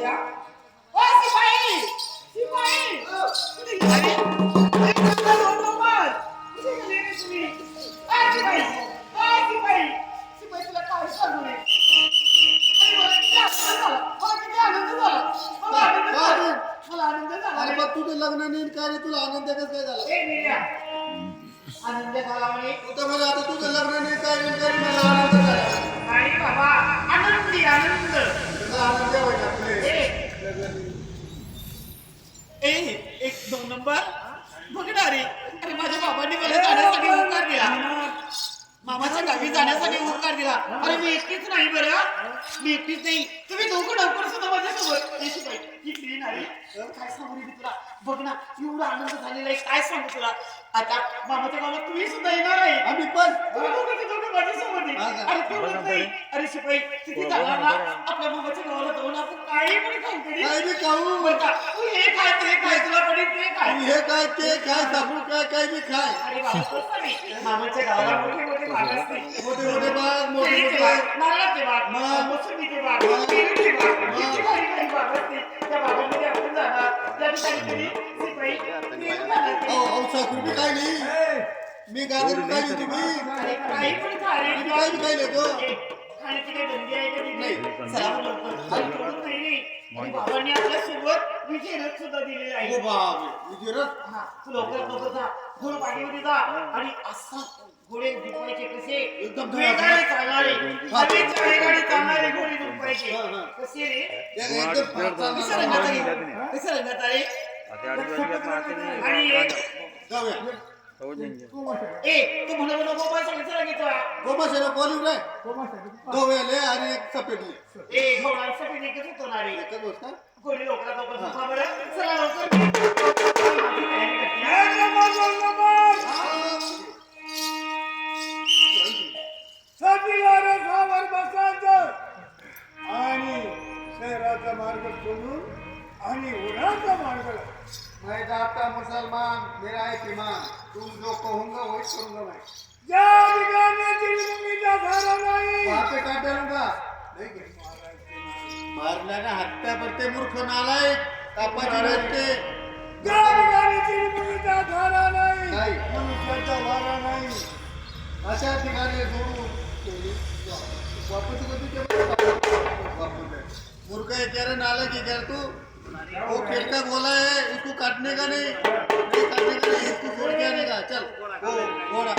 या ओ सिपाही सिपाही कुठे गेले एक नंबर दोन नंबर कुठे गेले रे तुम्ही सिपाही सिपाही तुला काय सांगू रे अरे मला किती आनंद झाला मला आनंद झाला अरे पण तुझं लग्न नाही काय रे तुला आनंद कसं काय झाला ए मेल्या आनंद झाला म्हणे तू तर मला आता तुझं लग्न नाही काय नाही काय मला आनंद झाला नाही बाबा आनंदी आनंद तुला आनंद व्हायचा आपले ए एक दोन नंबर बघणार रे अरे माझ्या बाबांनी मला जाण्यासाठी होकार दिला मामाच्या गावी जाण्यासाठी होकार दिला अरे मी एकटीच नाही बरं मी एकटीच नाही तुम्ही दोघं लवकर सुद्धा माझ्यासोबत येशी पाहिजे इकडे नाही काय सांगू रे तुला बघ ना एवढा आनंद झालेला आहे काय सांगू तुला आता मामाच्या गावात तुम्ही सुद्धा येणार आहे आम्ही पण दोघं माझ्यासोबत आहे अरे तू बघ नाही अरे शिपाई किती चालणार ना आपल्या मामाच्या गावाला जाऊन आपण काही पण खाऊ कधी काय बी खाऊ बरं का तू हे खाय ते खाय तुला पडेल ते खाय हे काय ते काय साबू काय काय बी खाय अरे बाबा तसं नाही मामाच्या गावाला मोठे मोठे बाग असते मोठे मोठे बाग मोठे केळीचे मोठे बाग नारळाचे बाग मोसंबीचे बाग पेरूचे बाग किती भारी भारी बाग असते त्या बागांमध्ये आपण जाणार त्या ठिकाणी कधी शिपाई पेरू जाणार ते. अहो साखर बी काय नाही मी गागर खायली तुम्ही अरे काही पण खा रे मी काय बी खायले तो खाण्याची काही बंदी आहे कधी नाही चला लवकर अरे थोडं नाही रे आणि बाबांनी आपल्यासोबत विजयरथ सुद्धा दिलेला आहे ओ बाप विजयरथ हा तू लवकरात लवकर जा घोड पाठीमध्ये जा आणि असा घोडे दुपायचे कसे एकदम वेगाने चालणारे हवेच्या वेगाने चालणारे घोडे दुपायचे कसे रे एकदम कसं रंगात आले कसं रंगात आले आणि जाऊया ए तू म्हणा म्हणा मोबाईल सांगितलं सांगितलं गोमाशेला बोलू रे गोव्याले आणि एक सपेटले ए घोडा सगळी एकच होतो ना रे एकच गोष्ट घोडी लवकरात लवकर झोपा बरं चला लवकर माझी तयारी करते सतीवार बसायचं आणि शहराचा मार्ग सोडून आणि उन्हाचा मार्ग मैं जाता मुसलमान मेरा है ईमान तुम जो कहूंगा वही करूंगा मैं ज्या ठिकाणी चिरमुंगीचा झाला नाही वहां पे काट डालूंगा नहीं क्या मारना ना हत्या करते मूर्ख नालायक कापाची रस्ते ज्या ठिकाणी चिरमुंगीचा झाला नाही नाही. मनुष्याचा वारा नाही अशा ठिकाणी जोडून वापस कधी मूर्ख है कह रहे नालायक है कह रहे तू वो खेल का बोला है इसको काटने का नहीं काटने का नहीं इसको छोड़ के आने का चल वो घोड़ा